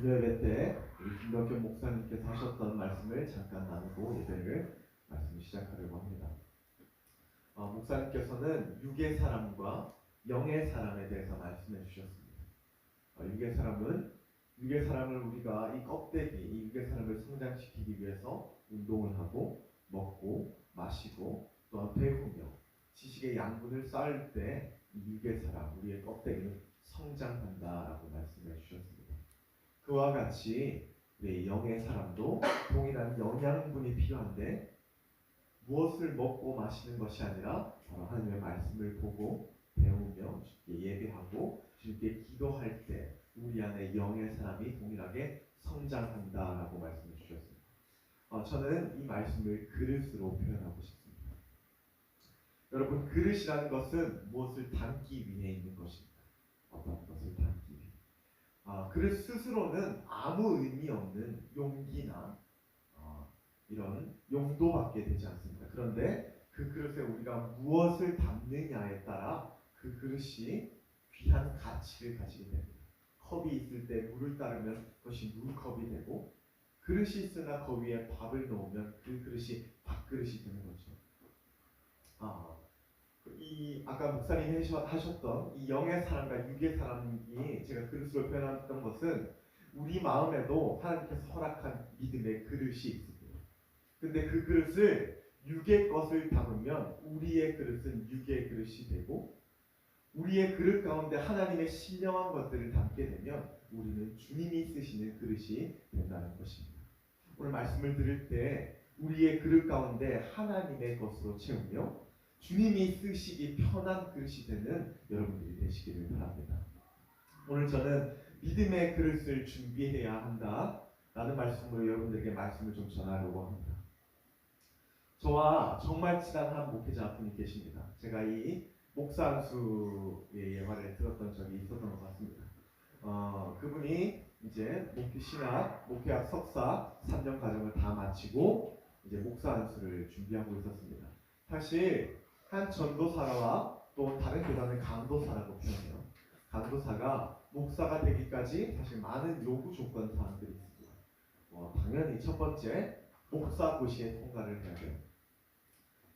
금요예배 때 우리 김덕현 목사님께서 하셨던 말씀을 잠깐 나누고 말씀을 시작하려고 합니다. 목사님께서는 육의 사람과 영의 사람에 대해서 말씀해 주셨습니다. 육의 사람을 우리가 이 껍데기, 이 육의 사람을 성장시키기 위해서 운동을 하고 먹고 마시고 또한 배우며 지식의 양분을 쌓을 때 이 육의 사람, 우리의 껍데기는 성장한다라고 말씀해 주셨습니다. 그와 같이 우리 영의 사람도 동일한 영양분이 필요한데 무엇을 먹고 마시는 것이 아니라 바로 하나님의 말씀을 보고 배우며 주께 예배하고 주께 기도할 때 우리 안에 영의 사람이 동일하게 성장한다라고 말씀해 주셨습니다. 저는 이 말씀을 그릇으로 표현하고 싶습니다. 여러분, 그릇이라는 것은 무엇을 담기 위해 있는 것입니다. 어떤 것을 담기 위해. 그릇 스스로는 아무 의미 없는 용기나 이런 용도밖에 되지 않습니다. 그런데 그 그릇에 우리가 무엇을 담느냐에 따라 그 그릇이 귀한 가치를 가지게 됩니다. 컵이 있을 때 물을 따르면 그것이 물컵이 되고, 그릇이 있으나 그 위에 밥을 넣으면 그 그릇이 밥그릇이 되는 거죠. 아까 목사님이 하셨던 이 영의 사람과 육의 사람이 제가 그릇으로 표현했던 것은 우리 마음에도 하나님께서 허락한 믿음의 그릇이 있습니다. 근데 그 그릇을 육의 것을 담으면 우리의 그릇은 육의 그릇이 되고, 우리의 그릇 가운데 하나님의 신령한 것들을 담게 되면 우리는 주님이 쓰시는 그릇이 된다는 것입니다. 오늘 말씀을 들을 때 우리의 그릇 가운데 하나님의 것으로 채우며 주님이 쓰시기 편한 그릇이 되는 여러분들이 되시기를 바랍니다. 오늘 저는 믿음의 그릇을 준비해야 한다 라는 말씀으로 여러분들에게 말씀을 좀 전하려고 합니다. 저와 정말 친한 한 목회자 한 분이 계십니다. 제가 이 목사 안수의 예화를 들었던 적이 있었던 것 같습니다. 그분이 이제 목회학 석사 3년 과정을 다 마치고 이제 목사 안수를 준비하고 있었습니다. 사실 한 전도사와 또 다른 교단의 강도사라고 표현해요. 강도사가 목사가 되기까지 사실 많은 요구 조건 사항들이 있습니다. 당연히 첫 번째, 목사 고시에 통과를 해야 돼요.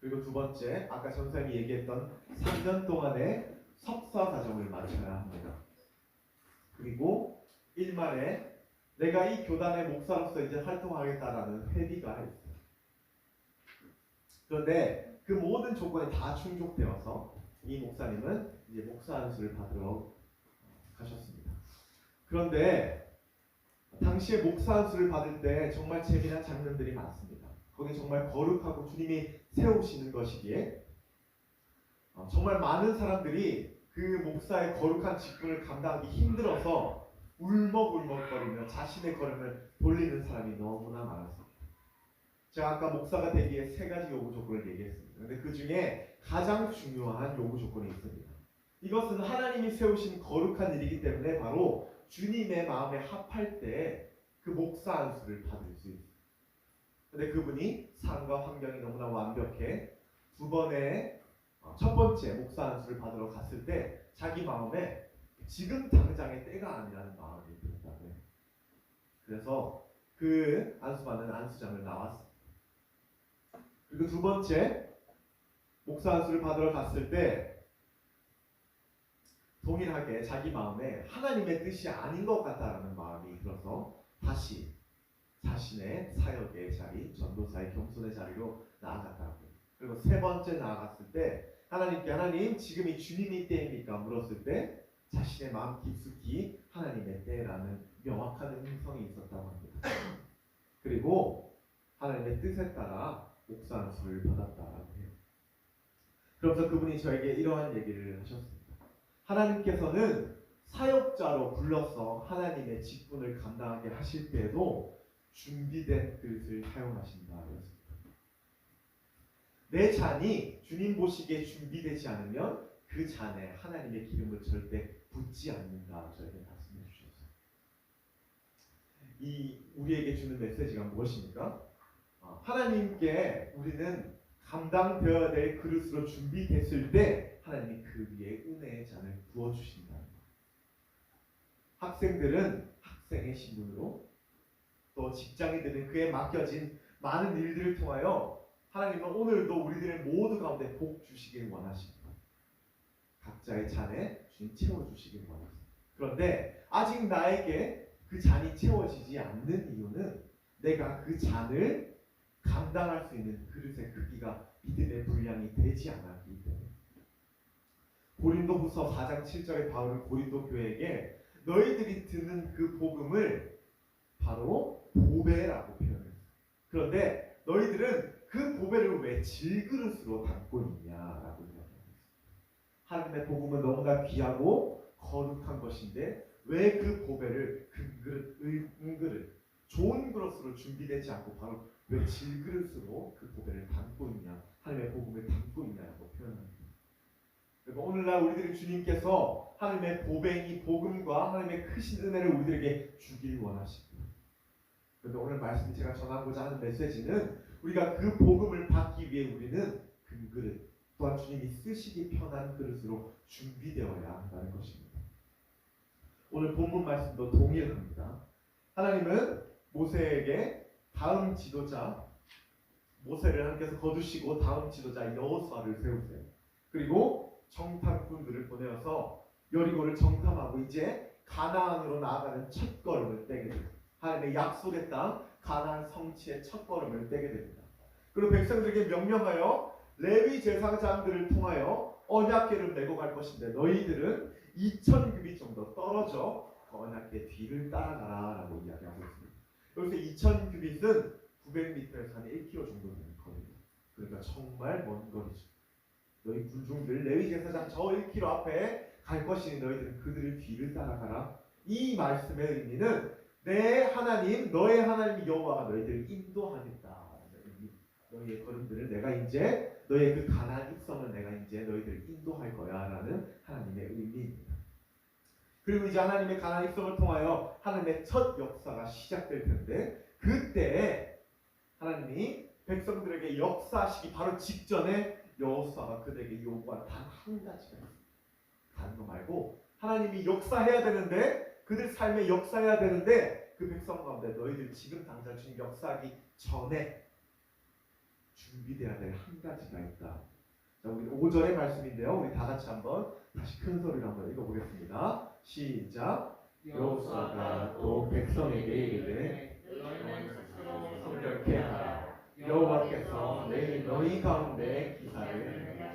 그리고 두 번째, 아까 전사님이 얘기했던 3년 동안의 석사 과정을 마쳐야 합니다. 그리고 일말에 내가 이 교단의 목사로서 이제 활동하겠다라는 회비가 있어요. 그런데 그 모든 조건이 다 충족되어서 이 목사님은 이제 목사 안수를 받으러 가셨습니다. 그런데 당시에 목사 안수를 받을 때 정말 재미난 장면들이 많습니다. 거기 정말 거룩하고 주님이 세우시는 것이기에 정말 많은 사람들이 그 목사의 거룩한 직분을 감당하기 힘들어서 울먹울먹거리며 자신의 걸음을 돌리는 사람이 너무나 많았습니다. 제가 아까 목사가 되기에 3가지 요구 조건을 얘기했습니다. 그런데 그 중에 가장 중요한 요구 조건이 있습니다. 이것은 하나님이 세우신 거룩한 일이기 때문에 바로 주님의 마음에 합할 때 그 목사 안수를 받을 수 있어요. 그런데 그분이 삶과 환경이 너무나 완벽해 첫 번째 목사 안수를 받으러 갔을 때 자기 마음에 지금 당장의 때가 아니라는 마음이 들었다고 해요. 그래서 그 안수받는 안수장을 나왔습니다. 그리고 두 번째 목사 안수를 받으러 갔을 때 동일하게 자기 마음에 하나님의 뜻이 아닌 것 같다라는 마음이 들어서 다시 자신의 사역의 자리, 전도사의 겸손의 자리로 나아갔다고. 그리고 세 번째 나아갔을 때 하나님 지금이 주님의 때입니까? 물었을 때 자신의 마음 깊숙이 하나님의 때라는 명확한 음성이 있었다고 합니다. 그리고 하나님의 뜻에 따라 목사 안수를 받았다라고 해요. 그러면서 그분이 저에게 이러한 얘기를 하셨습니다. 하나님께서는 사역자로 불러서 하나님의 직분을 감당하게 하실 때에도 준비된 그릇을 사용하신다. 내 잔이 주님 보시기에 준비되지 않으면 그 잔에 하나님의 기름을 절대 붓지 않는다. 저에게 말씀해 주셨어요. 우리에게 주는 메시지가 무엇입니까? 하나님께 우리는 감당되어야 될 그릇으로 준비됐을 때 하나님이 그 위에 은혜의 잔을 부어주신다. 학생들은 학생의 신분으로 또 직장인들은 그에 맡겨진 많은 일들을 통하여 하나님은 오늘도 우리들의 모두 가운데 복 주시길 원하십니다. 각자의 잔에 주님 채워주시길 원하십니다. 그런데 아직 나에게 그 잔이 채워지지 않는 이유는 내가 그 잔을 감당할 수 있는 그릇의 크기가 믿음의 분량이 되지 않았기 때문에. 고린도후서 4장 7절에 바울은 고린도 교회에게 너희들이 듣는 그 복음을 바로 보배라고 표현했어요. 그런데 너희들은 그 보배를 왜 질그릇으로 담고 있냐라고 이야기합니다. 하나님의 복음은 너무나 귀하고 거룩한 것인데 왜 그 보배를 금그릇, 은그릇, 좋은 그릇으로 준비되지 않고 바로 왜 질그릇으로 그 보배를 담고 있냐, 하나님의 복음을 담고 있냐라고 표현합니다. 그리고 오늘날 우리들이 주님께서 하나님의 보배인 이 복음과 하나님의 크신 은혜를 우리들에게 주길 원하십니다. 그런데 오늘 말씀 제가 전하고자 하는 메시지는 우리가 그 복음을 받기 위해 우리는 금그릇 또한 주님이 쓰시기 편한 그릇으로 준비되어야 한다는 것입니다. 오늘 본문 말씀도 동일합니다. 하나님은 모세에게 다음 지도자 모세를 하나님께서 거두시고 다음 지도자 여호수아를 세우세요. 그리고 정탐꾼들을 보내어서 여리고를 정탐하고 이제 가나안으로 나아가는 첫걸음을 떼게 됩니다. 하나님의 약속의 땅 가나안 성취의 첫걸음을 떼게 됩니다. 그리고 백성들에게 명령하여 레위 제사장들을 통하여 언약궤를 메고 갈 것인데 너희들은 2000규빗 정도 떨어져 언약궤 뒤를 따라가라 라고 이야기하고 있습니다. 여기서 2000규빗은 900m에서 한 1km 정도 되는 거리입니다. 그러니까 정말 먼 거리죠. 너희 군중들 레위 제사장 저 1km 앞에 갈 것이니 너희들은 그들의 뒤를 따라가라. 이 말씀의 의미는 내 하나님 너의 하나님 여호와가 너희들을 인도하겠다. 너희의 걸음들을 내가 이제 너희의 그 가나안 입성을 내가 이제 너희들을 인도할 거야라는 하나님의 의미입니다. 그리고 이제 하나님의 가나안 입성을 통하여 하나님의 첫 역사가 시작될 텐데 그때 하나님이 백성들에게 역사하시기 바로 직전에 여호수아가 그들에게 요구한 단 한 가지가 있습니다. 다른 거 말고 하나님이 역사해야 되는데 그들 삶에 역사해야 되는데 그 백성 가운데 너희들 지금 당장 주님 역사하기 전에 준비되어야 될 한 가지가 있다. 자, 우리 5절의 말씀인데요. 우리 다 같이 한번 다시 큰 소리로 한번 읽어보겠습니다. 시작. 여호수아가 또 백성에게 이르되 너희는 스스로 성결케 하라. 여호와께서 내일 너희 가운데 기사를 내리시리라.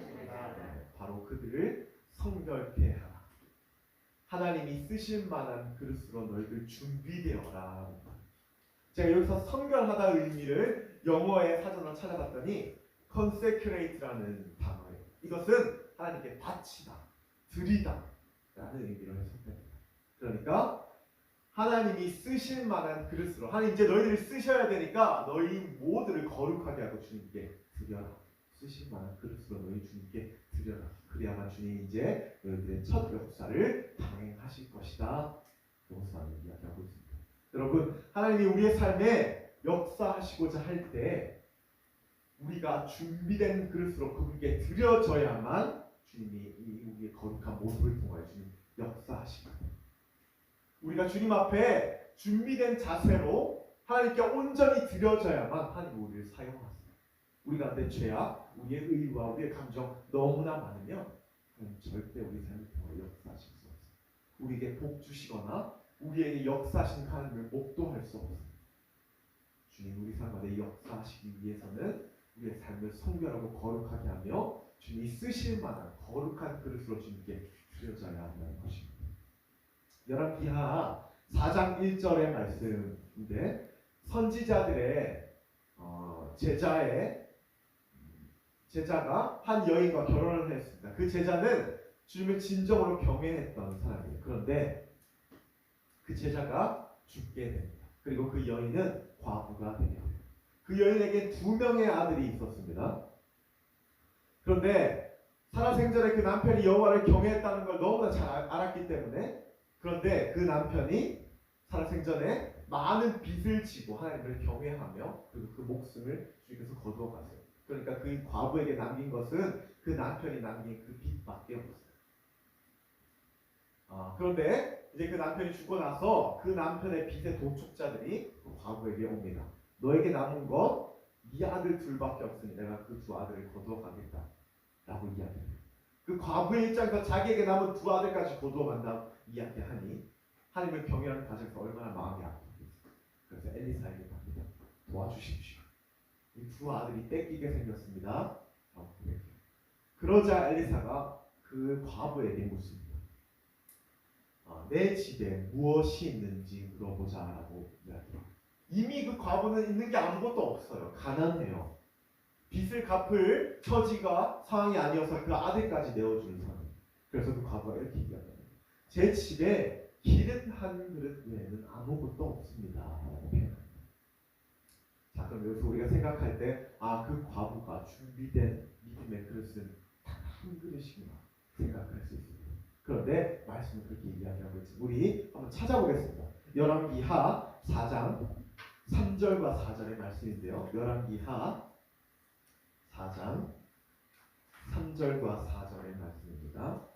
바로 그들을 성결케 하라. 하나님이 쓰실 만한 그릇으로 너희들 준비되어라. 제가 여기서 성결하다의 의미를 영어의 사전을 찾아봤더니 consecrate라는 단어예요. 이것은 하나님께 바치다, 드리다 라는 의미로 해석됩니다. 그러니까 하나님이 쓰실 만한 그릇으로 하나님 이제 너희들이 쓰셔야 되니까 너희 모두를 거룩하게 하고 주님께 드려라. 쓰실 만한 그릇으로 너희 주님께 드려라. 그래야만 주님이 이제 너희들의 첫 역사를 단행하실 것이다. 여호수아는 이야기하고 있습니다. 여러분, 하나님이 우리의 삶에 역사하시고자 할 때 우리가 준비된 그릇으로 그분께 드려져야만 주님이 우리의 거룩한 모습을 통하여 주님 역사하십니다. 우리가 주님 앞에 준비된 자세로 하나님께 온전히 드려져야만 하나님 우리를 사용하세요. 우리 가운데 죄악, 우리의 의와 우리의 감정 너무나 많으면 하나님 절대 우리 삶을 통하여 역사하실 수 없어요. 우리에게 복 주시거나 우리에게 역사하신 하나님을 목도할 수 없어요. 주님 우리 삶 가운데 역사하시기 위해서는 우리의 삶을 성결하고 거룩하게 하며 주님이 쓰실 만한 거룩한 그릇으로 주님께 드려져야 한다는 것입니다. 열왕기하 4장 1절의 말씀인데 선지자들의 제자가 한 여인과 결혼을 했습니다. 그 제자는 주님을 진정으로 경외했던 사람이에요. 그런데 그 제자가 죽게 됩니다. 그리고 그 여인은 과부가 되게 됩니다. 그 여인에게 2명의 아들이 있었습니다. 그런데 살아생전에 그 남편이 여호와를 경외했다는 걸 너무나 잘 알았기 때문에 그런데 그 남편이 살아생전에 많은 빚을 지고 하나님을 경외하며 그리고 그 목숨을 주님께서 거두어 갔어요. 그러니까 그 과부에게 남긴 것은 그 남편이 남긴 그 빚밖에 없어요. 그런데 이제 그 남편이 죽고 나서 그 남편의 빚의 도촉자들이 그 과부에게 옵니다. 너에게 남은 것 네 아들 둘밖에 없으니 내가 그 두 아들을 거두어 가겠다 라고 이야기해요. 그 과부의 입장에서 자기에게 남은 두 아들까지 거두어 간다고 이야기하니 하나님의 경외하는 가정에서 얼마나 마음이 아프겠어요. 그래서 엘리사에게 갑니다. 도와주십시오. 이 두 아들이 뺏기게 생겼습니다. 그러자 엘리사가 그 과부에게 묻습니다. 내 집에 무엇이 있는지 물어보자라고 이야기해요. 이미 그 과부는 있는 게 아무것도 없어요. 가난해요. 빚을 갚을 처지가 상황이 아니어서 그 아들까지 내어주는 상황. 그래서 그 과부가 이렇게 얘기합니다. 제 집에 기름 한 그릇 외에는 아무것도 없습니다. 라고 표현합니다. 자, 그럼 여기서 우리가 생각할 때 그 과부가 준비된 믿음의 그릇은 단 한 그릇이구나 생각할 수 있습니다. 그런데 말씀은 그렇게 이야기하고 있습니다. 우리 한번 찾아보겠습니다. 열왕기하 4장 3절과 4절의 말씀인데요. 열왕기하 4장 3절과 4절의 말씀입니다.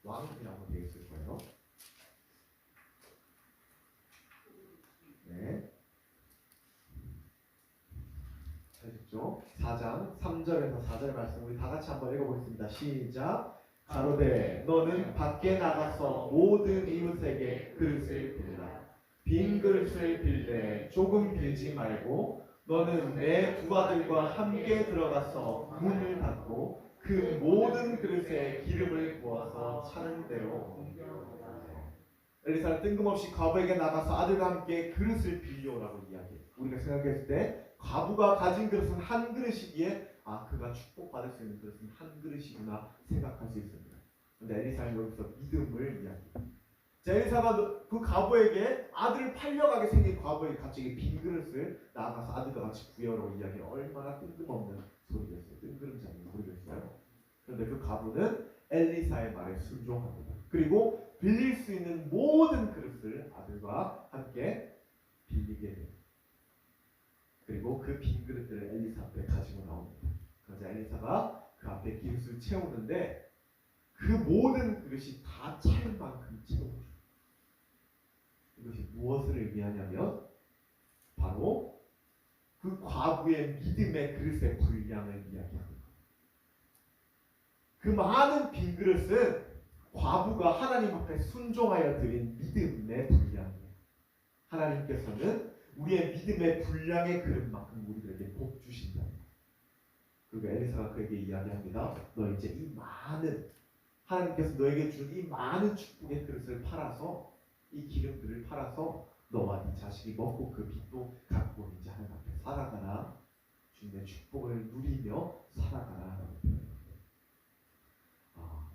왕이라고 되어 있을 거예요. 네. 되셨죠? 4장 3절에서 4절의 말씀 우리 다 같이 한번 읽어보겠습니다. 시작. 가로되 너는 밖에 나가서 모든 이웃에게 그릇을 빌라. 빈 그릇을 빌되 조금 빌지 말고 너는 내 두 아들과 함께 들어가서 문을 닫고 그 모든 그릇에 기름을 부어서 차는 대로. 엘리사는 뜬금없이 과부에게 나가서 아들과 함께 그릇을 빌려오라고 이야기해요. 우리가 생각했을 때 과부가 가진 그릇은 한 그릇이기에 그가 축복받을 수 있는 그릇은 한 그릇이구나 생각할 수 있습니다. 그런데 엘리사는 여기서 믿음을 이야기해요. 엘리사가 그 과부에게 아들을 팔려가게 생긴 과부에게 갑자기 빈 그릇을 나가서 아들과 같이 구해오라고 이야기해요. 얼마나 뜬금없는 소리겠어요. 뜬구름잡는 소리겠어요. 그런데 그 과부는 엘리사의 말에 순종합니다. 그리고 빌릴 수 있는 모든 그릇을 아들과 함께 빌리게 돼요. 그리고 그 빈 그릇들을 엘리사 앞에 가지고 나옵니다. 그러자 엘리사가 그 앞에 그릇을 채우는데 그 모든 그릇이 다 찰 만큼 채워줘요. 이것이 무엇을 의미하냐면 바로 그 과부의 믿음의 그릇의 분량을 이야기합니다. 그 많은 빈 그릇은 과부가 하나님 앞에 순종하여 드린 믿음의 분량이에요. 하나님께서는 우리의 믿음의 분량의 그릇만큼 우리들에게 복 주신다. 그리고 엘리사가 그에게 이야기합니다. 너 이제 이 많은 하나님께서 너에게 준 이 많은 축복의 그릇을 팔아서 이 기름들을 팔아서 너와 네 자식이 먹고 그 빚도 갚고 이제 하나님 앞에 살아가라. 주님의 축복을 누리며 살아가라.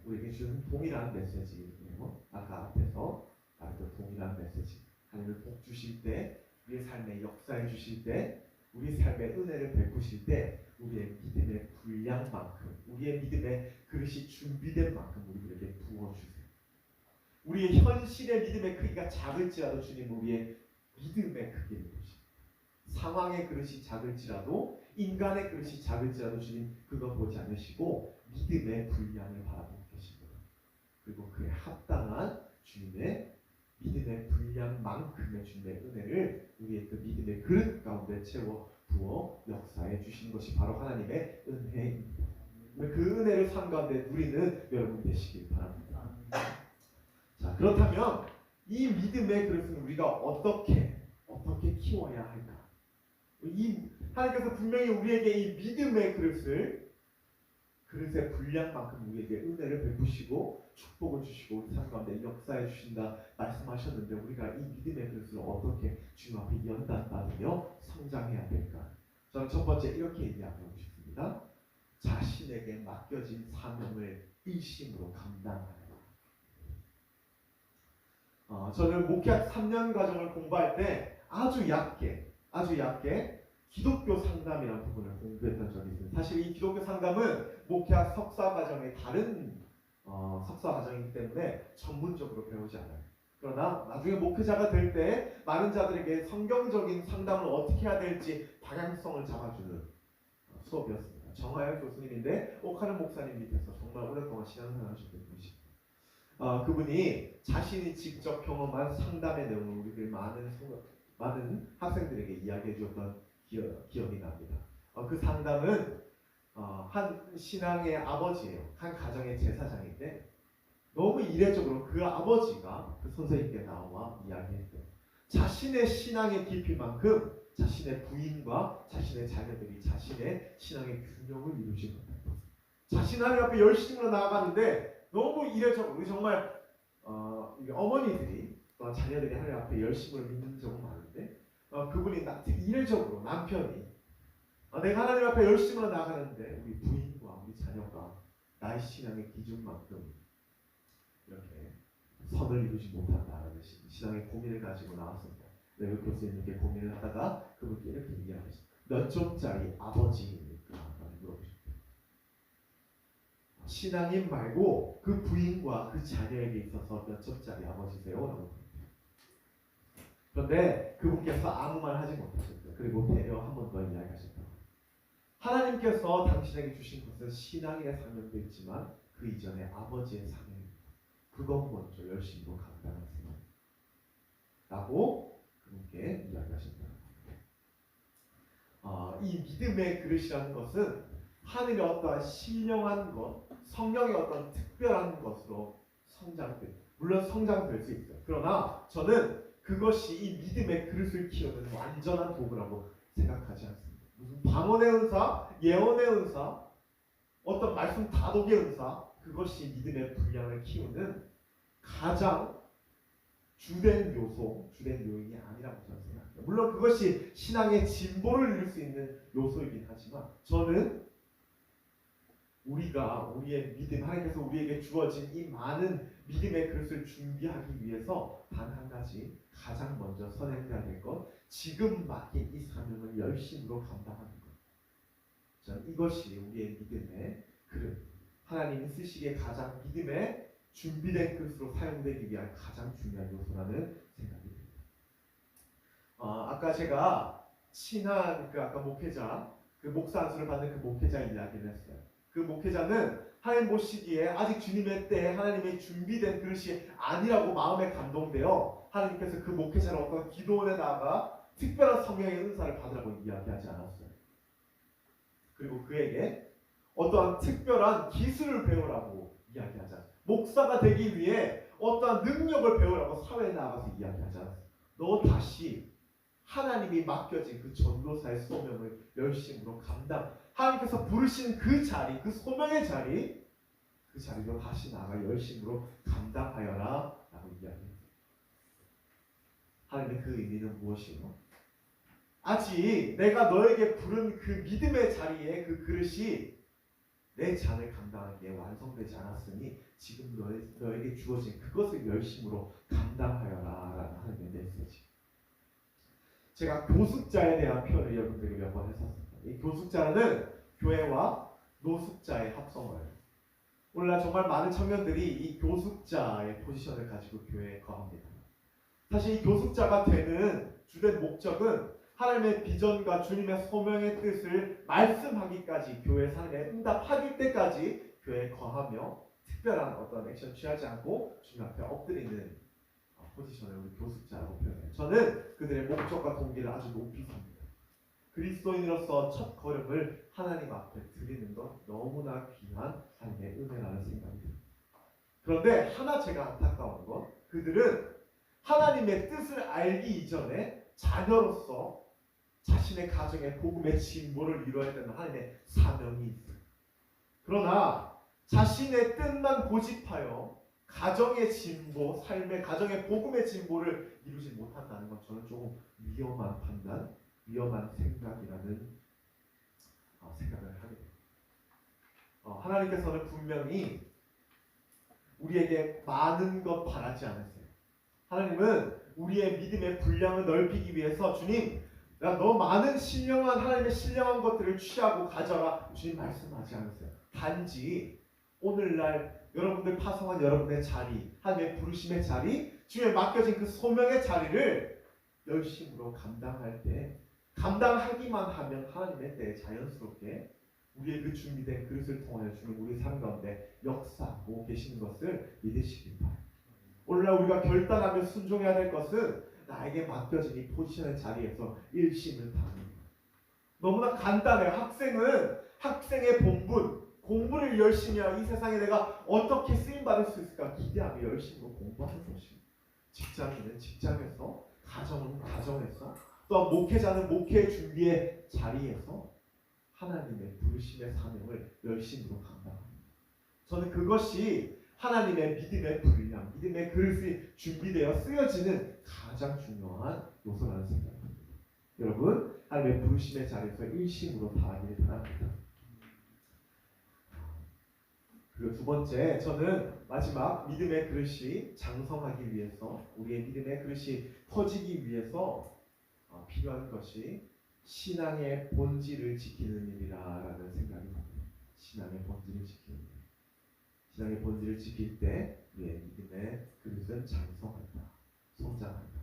우리에게 주는 동일한 메시지예요. 아까 앞에서 말했던 동일한 메시지. 하나님을 복 주실 때, 우리의 삶에 역사해 주실 때, 우리 삶의 은혜를 베푸실 때 우리의 믿음의 분량만큼, 우리의 믿음의 그릇이 준비된 만큼 우리들에게 부어주세요. 우리의 현실의 믿음의 크기가 작을지라도 주님 우리의 믿음의 크기를 보십니다. 상황의 그릇이 작을지라도, 인간의 그릇이 작을지라도 주님 그거 보지 않으시고 믿음의 분량을 바라보고 계십니다. 그리고 그에 합당한 주님의 믿음의 분량만큼의 주님의 은혜를 우리의 그 믿음의 그릇 가운데 채워 부어 역사해 주시는 것이 바로 하나님의 은혜입니다. 그 은혜를 삶 가운데 누리는 여러분 되시길 바랍니다. 자, 그렇다면 이 믿음의 그릇은 우리가 어떻게 키워야 할까? 하나님께서 분명히 우리에게 이 믿음의 그릇의 분량만큼 우리에게 은혜를 베푸시고 축복을 주시고 우리 삶 가운데 역사해 주신다 말씀하셨는데, 우리가 이 믿음의 그릇을 어떻게 주님 앞에 연단받으며 성장해야 될까? 저는 첫 번째 이렇게 얘기하고 싶습니다. 자신에게 맡겨진 사명을 일심으로 감당하라. 저는 목회학 3년 과정을 공부할 때 아주 얇게 기독교 상담이라는 부분을 공부했던 적이 있습니다. 사실 이 기독교 상담은 목회학 석사 과정의 다른 석사 과정이기 때문에 전문적으로 배우지 않아요. 그러나 나중에 목회자가 될 때 많은 자들에게 성경적인 상담을 어떻게 해야 될지 방향성을 잡아주는 수업이었습니다. 정하영 교수님인데 옥하는 목사님 밑에서 정말 오랫동안 신앙생활 하셨던 분이십니다. 그분이 자신이 직접 경험한 상담의 내용을 우리들 많은 학생들에게 이야기해 주었던 기억이 납니다. 그 상담은 한 신앙의 아버지예요. 한 가정의 제사장인데 너무 이례적으로 그 아버지가 그 선생님께 나와 이야기했대요. 자신의 신앙의 깊이만큼 자신의 부인과 자신의 자녀들이 자신의 신앙의 균형을 이루지 못한다. 자신 하나님 앞에 열심으로 나아가는데 너무 이례적으로 정말 어머니들이 또한 자녀들이 하나님 앞에 열심을 믿는 적은 많은데 그분이 이례적으로 남편이 내가 하나님 앞에 열심으로 나아가는데 우리 부인과 우리 자녀가 나의 신앙의 기준만큼 이렇게 선을 이루지 못한다라는 신앙의 고민을 가지고 나왔습니다. 네, 교수님께 고민을 하다가 그분께 이렇게 이야기하셨어요. 몇 점짜리 아버지입니까? 라고 물어보셨대요. 신앙인 말고 그 부인과 그 자녀에게 있어서 몇 점짜리 아버지세요? 라고 물어보셨대요. 그런데 그분께서 아무 말 하지 못하셨대요. 그리고 되려 한 번 더 이야기하셨다고. 하나님께서 당신에게 주신 것은 신앙의 사명도 있지만 그 이전에 아버지의 사명입니다. 그것 먼저 열심히 감당하세요. 라고 그분께 이야기하셨다. 이 믿음의 그릇이라는 것은 하늘의 어떠한 신령한 것, 성령의 어떤 특별한 것으로 물론 성장될 수 있어요. 그러나 저는 그것이 이 믿음의 그릇을 키우는 완전한 도구라고 생각하지 않습니다. 무슨 방언의 은사, 예언의 은사, 어떤 말씀 다독의 은사, 그것이 믿음의 분량을 키우는 가장 주된 요인이 아니라고 저는 생각합니다. 물론 그것이 신앙의 진보를 이룰 수 있는 요소이긴 하지만 저는 우리의 믿음, 하나님께서 우리에게 주어진 이 많은 믿음의 그릇을 준비하기 위해서 단 한 가지 가장 먼저 선행해야 될 것, 지금 맡긴 이 사명을 열심으로 감당하는 것. 저는 이것이 우리의 믿음의 그릇, 하나님이 쓰시기에 가장 믿음의 준비된 그릇으로 사용되기 위한 가장 중요한 요소라는 생각이 듭니다. 아까 제가 친한 아까 목회자, 그 목사 안수를 받는 그 목회자 이야기를 했어요. 그 목회자는 하나님 보시기에 아직 주님의 때에 하나님의 준비된 그릇이 아니라고 마음에 감동되어 하나님께서 그 목회자를 어떤 기도원에 나가 특별한 성령의 은사를 받으라고 이야기하지 않았어요. 그리고 그에게 어떠한 특별한 기술을 배우라고 이야기하지 않았어요. 목사가 되기 위해 어떠한 능력을 배우라고 사회에 나가서 이야기하지 않았어요. 너 다시 하나님이 맡겨진 그 전도사의 소명을 열심으로 하나님께서 부르신 그 자리, 그 소명의 자리, 그 자리로 다시 나가 열심으로 감당하여라 라고 이야기해요. 하나님의 그 의미는 무엇이요? 아직 내가 너에게 부른 그 믿음의 자리에 그 그릇이 내 잔을 감당하기에 완성되지 않았으니 지금 너에게 주어진 그것을 열심으로 감당하여라 라는 하나님의 메시지. 제가 교숙자에 대한 표현을 여러분들에게 몇 번 했었습니다. 이 교숙자는 교회와 노숙자의 합성어예요. 오늘날 정말 많은 청년들이 이 교숙자의 포지션을 가지고 교회에 거합니다. 사실 이 교숙자가 되는 주된 목적은 하나님의 비전과 주님의 소명의 뜻을 말씀하기까지, 교회 삶에 응답하길 때까지 교회에 거하며 특별한 어떤 액션 취하지 않고 주님 앞에 엎드리는 포지션을 우리 교숙자라고 표현해요. 저는 그들의 목적과 동기를 아주 높이 삽니다. 그리스도인으로서 첫 걸음을 하나님 앞에 드리는 것 너무나 귀한 하나님의 은혜라는 생각이 듭니다. 그런데 하나 제가 안타까운 건 그들은 하나님의 뜻을 알기 이전에 자녀로서 자신의 가정의 복음의 진보를 이루어야 되는 하나님의 사명이 있어요. 그러나 자신의 뜻만 고집하여 가정의 진보, 가정의 복음의 진보를 이루지 못한다는 건 저는 조금 위험한 판단, 위험한 생각이라는 생각을 하게 됩니다. 하나님께서는 분명히 우리에게 많은 것 바라지 않으세요. 하나님은 우리의 믿음의 분량을 넓히기 위해서 주님, 너 많은 신령한 하나님의 신령한 것들을 취하고 가져라 주님 말씀하지 않으세요. 단지 오늘날 여러분들 파송한 여러분의 자리, 하나님의 부르심의 자리, 주님의 맡겨진 그 소명의 자리를 열심으로 감당할 때, 감당하기만 하면 하나님의 때에 자연스럽게 우리의 그 준비된 그릇을 통하여 주는 우리 삶 가운데 역사하고 계시는 것을 믿으시기 바랍니다. 오늘날 우리가 결단하며 순종해야 될 것은 나에게 맡겨진 이 포지션의 자리에서 일심을 다하는 것. 너무나 간단해요. 학생은 학생의 본분, 공부를 열심히 하고 이 세상에 내가 어떻게 쓰임받을 수 있을까 기대하며 열심히 공부하는 것이고, 직장인은 직장에서, 가정은 가정에서, 또 목회자는 목회 준비의 자리에서 하나님의 부르심의 사명을 열심으로 감당합니다. 저는 그것이 하나님의 믿음의 분량, 믿음의 그릇이 준비되어 쓰여지는 가장 중요한 요소라는 생각입니다. 여러분, 하나님의 부르심의 자리에서 일심으로 다하기를 바랍니다. 그리고 두 번째, 저는 마지막 믿음의 그릇이 장성하기 위해서, 우리의 믿음의 그릇이 터지기 위해서 필요한 것이 신앙의 본질을 지키는 일이라는 생각이 듭니다. 신앙의 본질을 지키는 일. 신앙의 본질을 지킬 때 우리의 믿음의 그릇은 장성한다, 성장한다.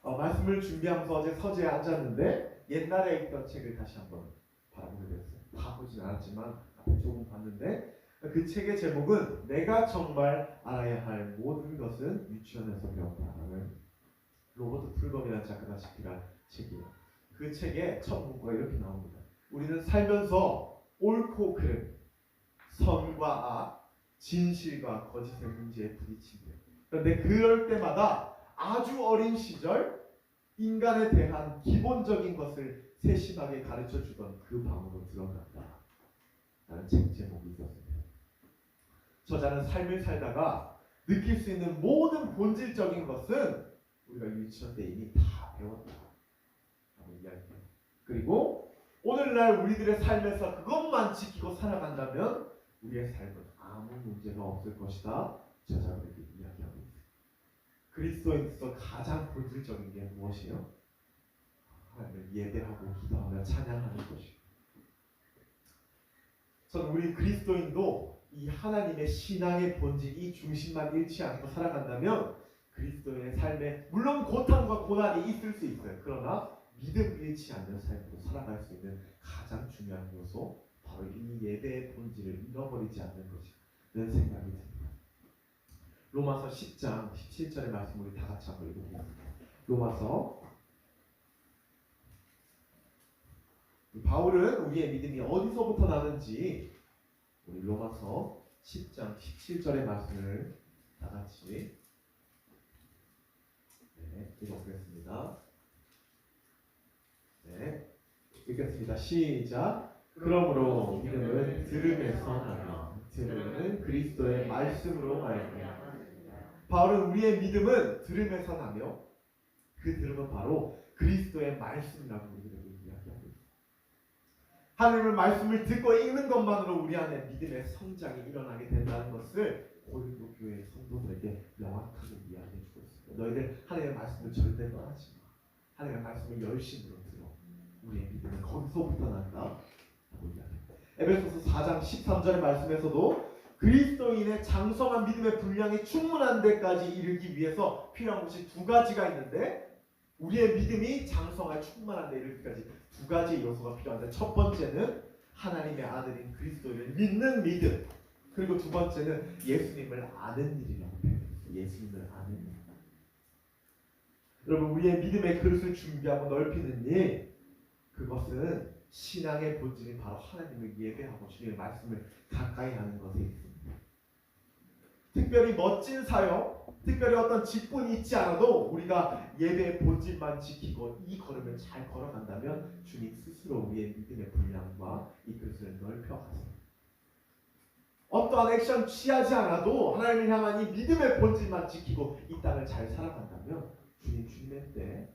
말씀을 준비하면서 어제 서재에 앉았는데 옛날에 읽던 책을 다시 한번 바라보게 됐어요. 다 보진 않았지만 앞에 조금 봤는데, 그 책의 제목은 내가 정말 알아야 할 모든 것은 유치원에서 배웠다라는 로버트 풀검이라는 작가가 집필한 책이에요. 그 책의 첫 문구가 이렇게 나옵니다. 우리는 살면서 옳고 그름, 선과 악, 진실과 거짓의 문제에 부딪힌대요. 그런데 그럴 때마다 아주 어린 시절 인간에 대한 기본적인 것을 세심하게 가르쳐 주던 그 방으로 들어간다 라는 책 제목이 있었습니다. 저자는 삶을 살다가 느낄 수 있는 모든 본질적인 것은 우리가 유치원 때 이미 다 배웠다 라고 이야기해요. 그리고 오늘날 우리들의 삶에서 그것만 지키고 살아간다면 우리의 삶은 아무 문제가 없을 것이다. 저자가 이렇게 이야기하고 있어요. 그리스도인으로서 가장 본질적인 게 무엇이에요? 하나님을 예배하고 기도하며 찬양하는 것이에요. 저는 우리 그리스도인도 이 하나님의 신앙의 본질, 이 중심만 잃지 않고 살아간다면 그리스도인의 삶에 물론 고통과 고난이 있을 수 있어요. 그러나 믿음 잃지 않는 삶으로 살아갈 수 있는 가장 중요한 요소, 바로 이 예배의 본질을 잃어버리지 않는 것이라는 생각이 듭니다. 로마서 10장 17절의 말씀 우리 다 같이 한번 읽어보겠습니다. 로마서, 바울은 우리의 믿음이 어디서부터 나는지 우리 로마서 10장 17절의 말씀을 다 같이 읽어보겠습니다. 읽겠습니다. 시작. 그러므로 믿음은 들음에서 나며 들음은 그리스도의 말씀으로 말미암아. 바울은 우리의 믿음은 들음에서 나며 그 들음은 바로 그리스도의 말씀이라고 우리에게 이야기하고 있습니다. 하나님의 말씀을 듣고 읽는 것만으로 우리 안에 믿음의 성장이 일어나게 된다는 것을 고린도 교회 성도들에게 명확하게 이야기해주고 있습니다. 너희들 하나님의 말씀을 절대 떠나지 마. 하나님의 말씀을 열심으로 들어. 우리의 믿음은 거기서부터 난다 라고 이야기합니다. 에베소서 4장 13절의 말씀에서도 그리스도인의 장성한 믿음의 분량이 충분한 데까지 이르기 위해서 필요한 것이 두 가지가 있는데, 우리의 믿음이 장성한 충만한 데 이르기까지 두 가지 요소가 필요한데, 첫 번째는 하나님의 아들인 그리스도를 믿는 믿음, 그리고 두 번째는 예수님을 아는 일이라고 표현했어요. 예수님을 아는 일. 여러분, 우리의 믿음의 그릇을 준비하고 넓히는 일, 그것은 신앙의 본질인 바로 하나님을 예배하고 주님의 말씀을 가까이 하는 것에 있습니다. 특별히 멋진 사역, 특별히 어떤 직분이 있지 않아도 우리가 예배의 본질만 지키고 이 걸음을 잘 걸어간다면 주님 스스로 우리의 믿음의 분량과 이 그릇을 넓혀가세요. 어떠한 액션 취하지 않아도 하나님을 향한 이 믿음의 본질만 지키고 이 땅을 잘 살아간다면 주님의 때,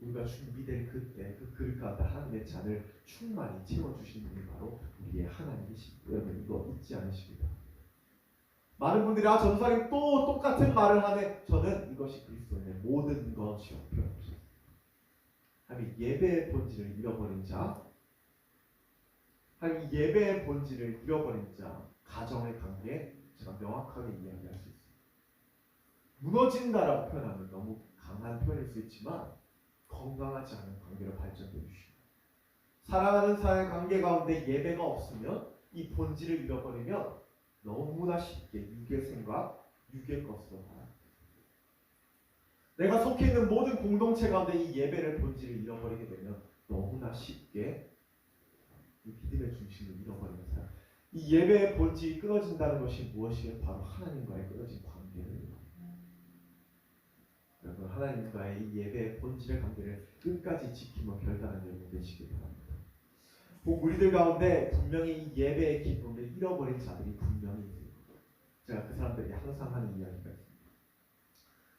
우리가 준비될 그때 그 그릇 가운데 하나님의 잔을 충만히 채워주시는 분이 바로 우리의 하나님이십니다. 여러분, 이거 잊지 않으십니다. 많은 분들이 전도사님 또 똑같은 말을 하네. 저는 이것이 그리스도인의 모든 것이요 표현합니다. 하나님 예배의 본질을 잃어버린 자, 하나님 예배의 본질을 잃어버린 자, 가정의 관계 제가 명확하게 이야기할 수 있습니다. 무너진다라고 표현하면 너무 강한 표현일 수 있지만 건강하지 않은 관계로 발전되기 쉽습니다. 사랑하는 사람의 관계 가운데 예배가 없으면 이 본질을 잃어버리면 너무나 쉽게 육의 생각, 육의 것으로 살아요. 내가 속해 있는 모든 공동체 가운데 이 예배를 본질을 잃어버리게 되면 너무나 쉽게 이 믿음의 중심을 잃어버리는 사람. 이 예배의 본질이 끊어진다는 것이 무엇이겠어요? 바로 하나님과의 끊어진 관계를. 여러분, 하나님과의 이 예배의 본질의 관계를 끝까지 지키며 결단하는 여러분 되시길 바랍니다. 우리들 가운데 분명히 이 예배의 기쁨을 잃어버린 자들이 분명히 있어요. 제가 그 사람들에게 항상 하는 이야기가 있습니다.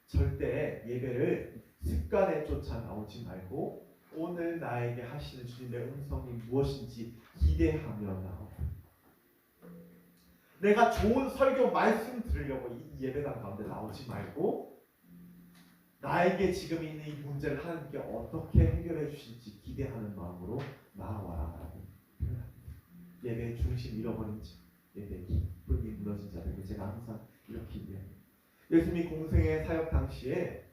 절대 예배를 습관에 쫓아 나오지 말고 오늘 나에게 하시는 주님의 음성이 무엇인지 기대하며 나오라. 내가 좋은 설교 말씀 들으려고 이 예배당 가운데 나오지 말고 나에게 지금 있는 이 문제를 하나님께 어떻게 해결해 주실지 기대하는 마음으로 나와라라고 표현합니다. 예배의 중심 잃어버린 자, 예배의 기쁨이 무너진 자들에게 제가 항상 이렇게 이야기합니다. 예수님이 공생의 사역 당시에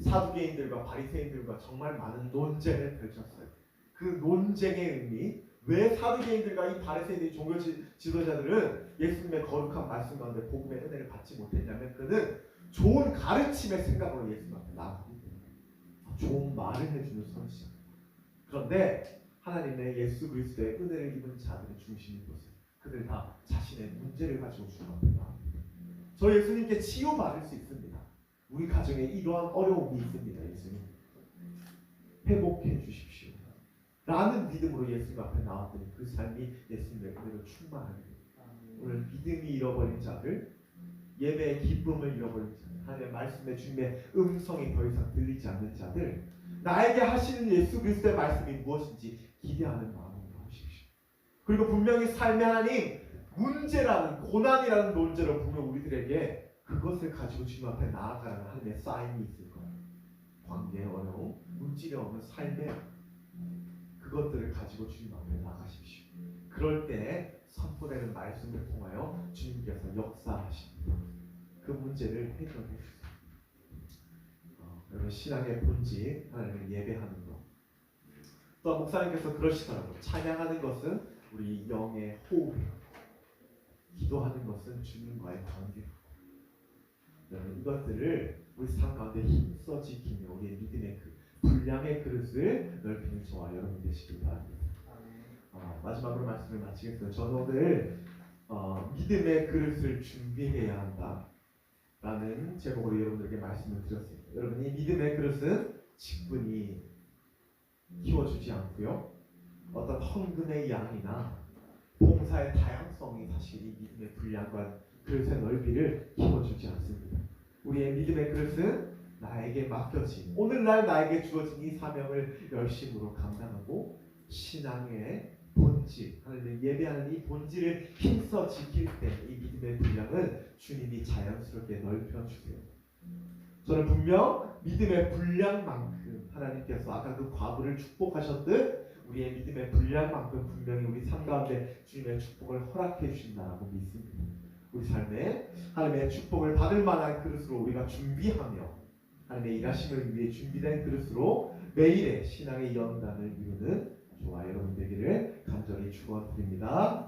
사두개인들과 바리새인들과 정말 많은 논쟁을 펼쳤어요. 그 논쟁의 의미, 왜 사두개인들과 이 바리새인들이 종교 지도자들은 예수님의 거룩한 말씀 가운데 복음의 은혜를 받지 못했냐면 그는 좋은 가르침의 생각으로 예수님 앞에 나아가기 때문에 좋은 말을 해주는 선지자. 그런데 하나님의 예수 그리스도의 은혜를 입은 자들의 중심이 보세요. 그들 다 자신의 문제를 가지고 주님 앞에 나옵니다. 저 예수님께 치유받을 수 있습니다. 우리 가정에 이러한 어려움이 있습니다. 예수님 회복해 주십시오 라는 믿음으로 예수님 앞에 나왔더니 그 삶이 예수님의 은혜로 충만하게 됩니다. 오늘 믿음이 잃어버린 자들, 예배의 기쁨을 잃어버린 자들, 하나님의 말씀에 주님의 음성이 더 이상 들리지 않는 자들, 나에게 하시는 예수 그리스도의 말씀이 무엇인지 기대하는 마음으로 나오십시오. 그리고 분명히 삶의 하나님, 문제라는 고난이라는 논제로 분명 우리들에게 그것을 가지고 주님 앞에 나아가라는 하나님의 사인이 있을 거예요. 관계의 어려움, 물질이 없는 삶의 그것들을 가지고 주님 앞에 나가십시오. 그럴 때 선포되는 말씀을 통하여 주님께서 역사하십니다. 그 문제를 해결해 주세요. 여러분, 신앙의 본질, 하나님을 예배하는 것. 또 목사님께서 그러시더라고요. 찬양하는 것은 우리 영의 호흡이에요. 기도하는 것은 주님과의 관계고, 여러분 이것들을 우리 삶 가운데 힘써 지키며 우리의 믿음의 분량의 그릇을 넓히는 저와 여러분 되시길 바랍니다. 마지막으로 말씀을 마치겠습니다. 저는 오늘 믿음의 그릇을 준비해야 한다라는 제목으로 여러분들에게 말씀을 드렸습니다. 여러분, 이 믿음의 그릇은 직분이 키워주지 않고요, 어떤 헌금의 양이나 봉사의 다양성이 사실 이 믿음의 분량과 그릇의 넓이를 키워주지 않습니다. 우리의 믿음의 그릇은 나에게 맡겨진, 오늘날 나에게 주어진 이 사명을 열심으로 감당하고 신앙의 본질, 하나님을 예배하는 이 본질을 힘써 지킬 때 이 믿음의 분량을 주님이 자연스럽게 넓혀주세요. 저는 분명 믿음의 분량만큼 하나님께서 아까 그 과부를 축복하셨듯 우리의 믿음의 분량만큼 분명히 우리 삶 가운데 주님의 축복을 허락해 주신다고 믿습니다. 우리 삶에 하나님의 축복을 받을 만한 그릇으로 우리가 준비하며 하나님의 일하심을 위해 준비된 그릇으로 매일의 신앙의 연단을 이루는 저와 여러분 되기를 간절히 축원드립니다.